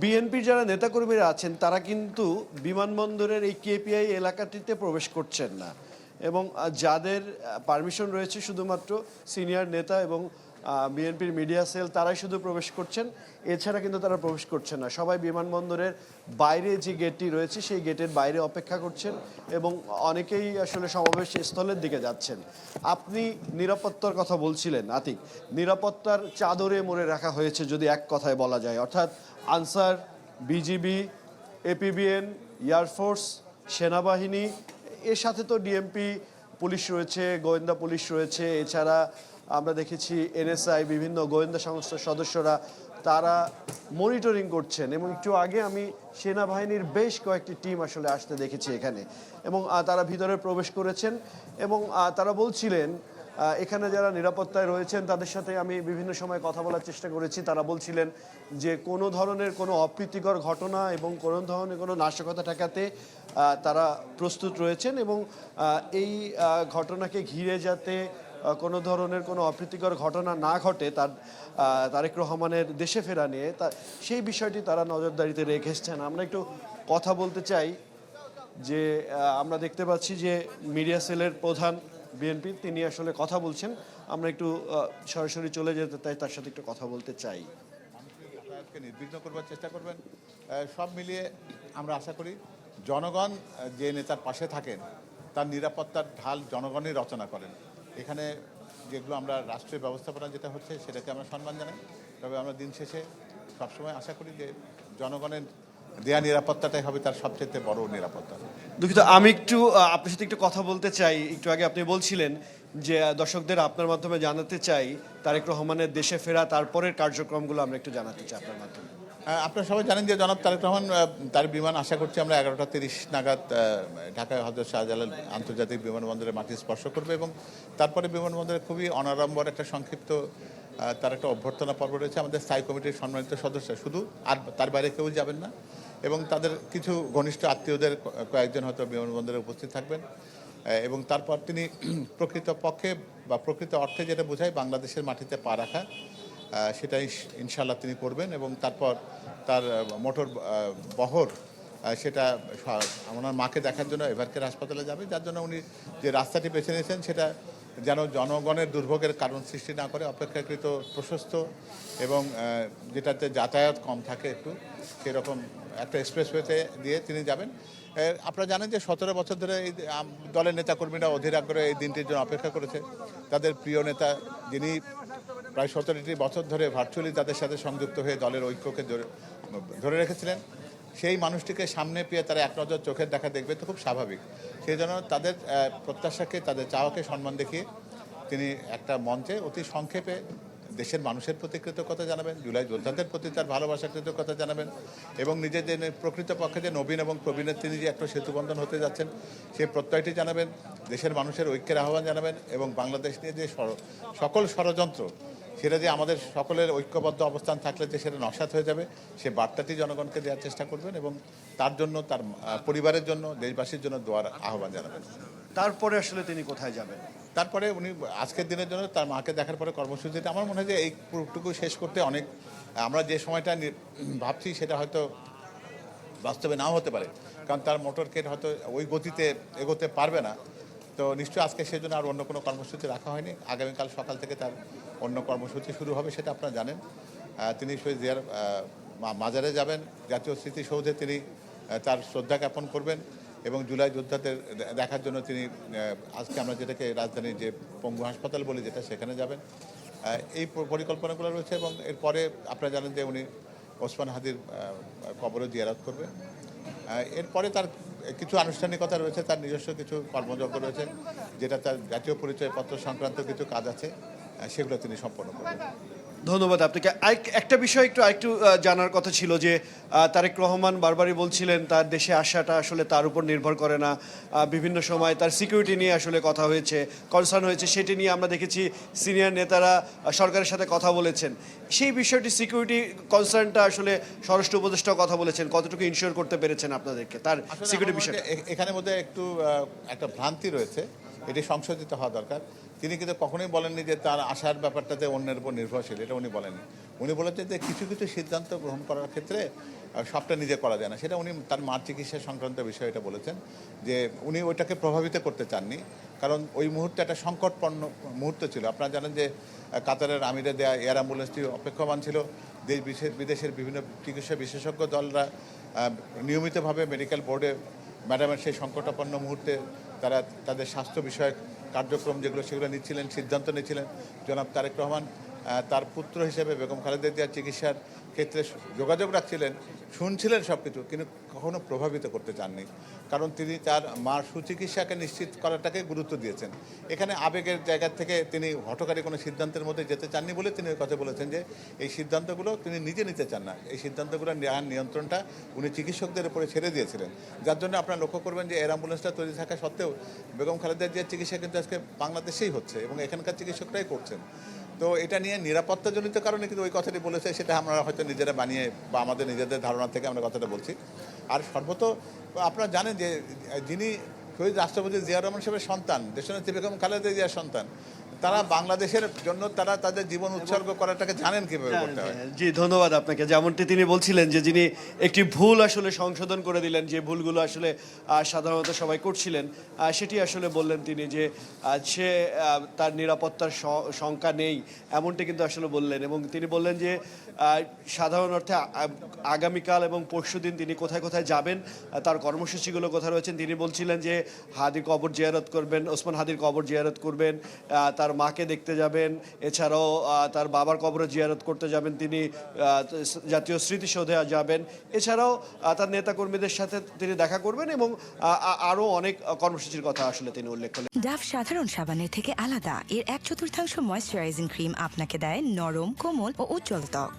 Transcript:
বিএনপির যারা নেতাকর্মীরা আছেন তারা কিন্তু বিমানবন্দরের এই কেপিআই এলাকাটিতে প্রবেশ করছেন না এবং যাদের পারমিশন রয়েছে শুধুমাত্র সিনিয়র নেতা এবং বিএনপির মিডিয়া সেল তারাই শুধু প্রবেশ করছেন, এছাড়া কিন্তু তারা প্রবেশ করছেন না। সবাই বিমানবন্দরের বাইরে যে গেটটি রয়েছে সেই গেটের বাইরে অপেক্ষা করছেন এবং অনেকেই আসলে সমাবেশ স্থলের দিকে যাচ্ছেন। আপনি নিরাপত্তার কথা বলছিলেন আতিক, নিরাপত্তার চাদরে মোড়ে রাখা হয়েছে যদি এক কথায় বলা যায়, অর্থাৎ আনসার, বিজিবি, এপিবিএন, এয়ারফোর্স, সেনাবাহিনী, এর সাথে তো ডিএমপি পুলিশ রয়েছে, গোয়েন্দা পুলিশ রয়েছে, এছাড়া আমরা দেখেছি এনএসআই বিভিন্ন গোয়েন্দা সংস্থার সদস্যরা তারা মনিটরিং করছেন এবং একটু আগে আমি সেনাবাহিনীর বেশ কয়েকটি টিম আসলে আসতে দেখেছি এখানে এবং তারা ভিতরে প্রবেশ করেছেন এবং তারা বলছিলেন এখানে যারা নিরাপত্তায় রয়েছেন তাদের সাথে আমি বিভিন্ন সময় কথা বলার চেষ্টা করেছি। তারা বলছিলেন যে কোনো ধরনের কোনো অপ্রীতিকর ঘটনা এবং কোনো ধরনের কোনো নাশকতা ঠেকাতে তারা প্রস্তুত রয়েছেন এবং এই ঘটনাকে ঘিরে যাতে কোনো ধরনের কোনো অপ্রীতিকর ঘটনা না ঘটে তারেক রহমানের দেশে ফেরা নিয়ে সেই বিষয়টি তারা নজরদারিতে রেখে এসছেন। আমরা একটু কথা বলতে চাই যে আমরা দেখতে পাচ্ছি যে মিডিয়া সেলের প্রধান বিএনপি তিনি আসলে কথা বলছেন, আমরা একটু সরাসরি চলে যেতে তাই তার সাথে একটু কথা বলতে চাই। নির্বিঘ্ন করবার চেষ্টা করবেন। সব মিলিয়ে আমরা আশা করি জনগণ যে নেতার পাশে থাকেন তার নিরাপত্তার ঢাল জনগণই রচনা করেন। এখানে যেগুলো আমরা রাষ্ট্রীয় ব্যবস্থাপনা যেটা হচ্ছে সেটাকে আমরা সম্মান জানাই, তবে আমরা দিন শেষে সবসময় আশা করি যে জনগণের দেয়া নিরাপত্তাটাই হবে তার সবচেয়ে বড় নিরাপত্তা। দুঃখিত, আমি একটু আপনার সাথে একটু কথা বলতে চাই। একটু আগে আপনি বলছিলেন যে দর্শকদের আপনার মাধ্যমে জানাতে চাই তারেক রহমানের দেশে ফেরা তারপরের কার্যক্রমগুলো আমরা একটু জানাতে চাই আপনার মাধ্যমে। আপনারা সবাই জানেন যে জনাব তারেক রহমান তার বিমান আশা করছি আমরা 11:30 নাগাদ ঢাকায় হযরত শাহজালাল আন্তর্জাতিক বিমানবন্দরে মাটি স্পর্শ করবে এবং তারপরে বিমানবন্দরে খুবই অনাড়ম্বর একটা সংক্ষিপ্ত তার একটা অভ্যর্থনা পর্ব রয়েছে। আমাদের স্থায়ী কমিটির সম্মানিত সদস্য শুধু, আর তার বাইরে কেউ যাবেন না এবং তাদের কিছু ঘনিষ্ঠ আত্মীয়দের কয়েকজন হয়তো বিমানবন্দরে উপস্থিত থাকবেন এবং তারপর তিনি প্রকৃত পক্ষে বা প্রকৃত অর্থে যেটা বোঝায় বাংলাদেশের মাটিতে পা রাখা সেটাই ইনশাল্লাহ তিনি করবেন এবং তারপর তার মোটর বহর সেটা ওনার মাকে দেখার জন্য এভারকের হাসপাতালে যাবে, যার জন্য উনি যে রাস্তাটি বেছে নিয়েছেন সেটা যেন জনগণের দুর্ভোগের কারণ সৃষ্টি না করে অপেক্ষাকৃত প্রশস্ত এবং যেটাতে যাতায়াত কম থাকে একটু সেরকম একটা এক্সপ্রেসওয়েতে দিয়ে তিনি যাবেন। আপনারা জানেন যে 17 বছর ধরে এই দলের নেতাকর্মীরা অধীর আগ্রহে এই দিনটির জন্য অপেক্ষা করেছে। তাদের প্রিয় নেতা যিনি প্রায় 17টি বছর ধরে ভার্চুয়ালি তাদের সাথে সংযুক্ত হয়ে দলের ঐক্যকে ধরে রেখেছিলেন, সেই মানুষটিকে সামনে পেয়ে তারা এক নজর চোখের দেখা দেখবে তো খুব স্বাভাবিক। সেই জন্য তাদের প্রত্যাশাকে তাদের চাওয়াকে সম্মান দেখিয়ে তিনি একটা মঞ্চে অতি সংক্ষেপে দেশের মানুষের প্রতি কৃতজ্ঞতা জানাবেন, জুলাই যোদ্ধাদের প্রতি তার ভালোবাসা কৃতজ্ঞতা জানাবেন এবং নিজের যে প্রকৃতপক্ষে যে নবীন এবং প্রবীণের তিনি যে একটা সেতুবন্ধন হতে যাচ্ছেন সেই প্রত্যয়টি জানাবেন, দেশের মানুষের ঐক্যের আহ্বান জানাবেন এবং বাংলাদেশ নিয়ে যে সকল ষড়যন্ত্র সেটা যে আমাদের সকলের ঐক্যবদ্ধ অবস্থান থাকলে যে সেটা নস্যাৎ হয়ে যাবে সে বার্তাটি জনগণকে দেওয়ার চেষ্টা করবেন এবং তার জন্য তার পরিবারের জন্য দেশবাসীর জন্য দোয়ার আহ্বান জানাবেন। তারপরে আসলে তিনি কোথায় যাবেন? তারপরে উনি আজকের দিনের জন্য তার মাকে দেখার পরে কর্মসূচিটা আমার মনে হয় যে এই পুরোটুকু শেষ করতে অনেক আমরা যে সময়টা ভাবছি সেটা হয়তো বাস্তবে নাও হতে পারে, কারণ তার মোটরকেট হয়তো ওই গতিতে এগোতে পারবে না। তো নিশ্চয়ই আজকে সেজন্য আর অন্য কোনো কর্মসূচি রাখা হয়নি। আগামীকাল সকাল থেকে তার অন্য কর্মসূচি শুরু হবে, সেটা আপনারা জানেন। তিনি শহীদ জিয়ার মাজারে যাবেন, জাতীয় স্মৃতিসৌধে তিনি তার শ্রদ্ধা জ্ঞাপন করবেন এবং জুলাই যোদ্ধাদের দেখার জন্য তিনি আজকে আমরা যেটাকে রাজধানীর যে পঙ্গু হাসপাতাল বলি যেটা সেখানে যাবেন। এই পরিকল্পনাগুলো রয়েছে এবং এরপরে আপনারা জানেন যে উনি ওসমান হাদির কবরে জিয়ারত করবেন। এরপরে তার কিছু আনুষ্ঠানিকতা রয়েছে, তার নিজস্ব কিছু কর্মযজ্ঞ রয়েছে, যেটা তার জাতীয় পরিচয়পত্র সংক্রান্ত কিছু কাজ আছে সেগুলো তিনি সম্পন্ন করবেন। ধন্যবাদ আপনাকে। একটা বিষয় একটু জানার কথা ছিল যে তারেক রহমান বারবারই বলছিলেন তার দেশে আসাটা আসলে তার উপর নির্ভর করে না, বিভিন্ন সময় তার সিকিউরিটি নিয়ে আসলে কথা হয়েছে, কনসার্ন হয়েছে, সেটি নিয়ে আমরা দেখেছি সিনিয়র নেতারা সরকারের সাথে কথা বলেছেন। সেই বিষয়টি সিকিউরিটি কনসার্নটা আসলে স্বরাষ্ট্র উপদেষ্টাও কথা বলেছেন, কতটুকু ইনশিওর করতে পেরেছেন আপনাদেরকে তার সিকিউরিটি বিষয়? এখানে মধ্যে একটু একটা ভ্রান্তি রয়েছে, এটি সংশোধিত হওয়া দরকার। তিনি কিন্তু কখনোই বলেননি যে তার আশার ব্যাপারটাতে অন্যের উপর নির্ভরশীল, এটা উনি বলেননি। উনি বলেছেন যে কিছু কিছু সিদ্ধান্ত গ্রহণ করার ক্ষেত্রে সবটা নিজে করা যায় না, সেটা উনি তার মার চিকিৎসা সংক্রান্ত বিষয়ে এটা বলেছেন যে উনি ওইটাকে প্রভাবিত করতে চাননি, কারণ ওই মুহূর্তে একটা সংকটপন্ন মুহূর্ত ছিল। আপনারা জানেন যে কাতারের আমিরে দেয়া এয়ার অ্যাম্বুলেন্সটি অপেক্ষমান ছিল। দেশ বিদেশের বিভিন্ন চিকিৎসা বিশেষজ্ঞ দলরা নিয়মিতভাবে মেডিকেল বোর্ডে ম্যাডামের সেই সংকটাপন্ন মুহূর্তে তারা তাদের স্বাস্থ্য বিষয়ক কার্যক্রম যেগুলো সেগুলো নিচ্ছিলেন, সিদ্ধান্ত নিচ্ছিলেন। জনাব তারেক রহমান তার পুত্র হিসেবে বেগম খালেদা জিয়ার চিকিৎসার ক্ষেত্রে যোগাযোগ রাখছিলেন, শুনছিলেন সব কিছু, কিন্তু কখনো প্রভাবিত করতে চাননি, কারণ তিনি তার মার সুচিকিৎসাকে নিশ্চিত করাটাকে গুরুত্ব দিয়েছেন। এখানে আবেগের জায়গা থেকে তিনি হঠকারী কোনো সিদ্ধান্তের মধ্যে যেতে চাননি বলে তিনি ওই কথা বলেছেন যে এই সিদ্ধান্তগুলো তিনি নিজে নিতে চান না, এই সিদ্ধান্তগুলো নেওয়ার নিয়ন্ত্রণটা উনি চিকিৎসকদের উপরে ছেড়ে দিয়েছিলেন। যার জন্য আপনারা লক্ষ্য করবেন যে এয়ার অ্যাম্বুলেন্সটা তৈরি থাকা সত্ত্বেও বেগম খালেদা জিয়ার চিকিৎসা কিন্তু আজকে বাংলাদেশেই হচ্ছে এবং এখানকার চিকিৎসকরাই করছেন। তো এটা নিয়ে নিরাপত্তাজনিত কারণে কিন্তু ওই কথাটি বলেছে, সেটা আমরা হয়তো নিজেরা বানিয়ে বা আমাদের নিজেদের ধারণা থেকে আমরা কথাটা বলছি। আর সর্বত আপনারা জানেন যে যিনি শহীদ রাষ্ট্রপতি জিয়াউর রহমান সাহেবের সন্তান, দেশনেত্রী বেগম খালেদা জিয়ার সন্তান, তারা বাংলাদেশের জন্য তারা তাদের জীবন উৎসর্গ করাটাকে জানেন কীভাবে করতে হয়। জি, ধন্যবাদ আপনাকে। যেমনটি তিনি বলছিলেন যে যিনি একটি ভুল আসলে সংশোধন করে দিলেন, যে ভুলগুলো আসলে সাধারণত সবাই করছিলেন, সেটি আসলে বললেন তিনি যে সে তার নিরাপত্তার শঙ্কা নেই, এমনটি কিন্তু আসলে বললেন। এবং তিনি বললেন যে সাধারণ অর্থে আগামীকাল এবং পরশুদিন তিনি কোথায় কোথায় যাবেন, তার কর্মসূচিগুলো কোথায় রয়েছেন। তিনি বলছিলেন যে হাদির কবর জিয়ারত করবেন, ওসমান হাদির কবর জিয়ারত করবেন, তার মাকে দেখতে যাবেন, এছাড়াও তার বাবার কবরে জিয়ারত করতে যাবেন, তিনি জাতীয় স্মৃতিসৌধে যাবেন, এছাড়াও তার নেতাকর্মীদের সাথে তিনি দেখা করবেন এবং আরও অনেক কর্মসূচির কথা আসলে তিনি উল্লেখ করলেন। ডাভ সাধারণ সাবানের থেকে আলাদা, এর 1/4 ময়েশ্চারাইজিং ক্রিম আপনাকে দেয় নরম, কোমল ও উজ্জ্বল ত্বক।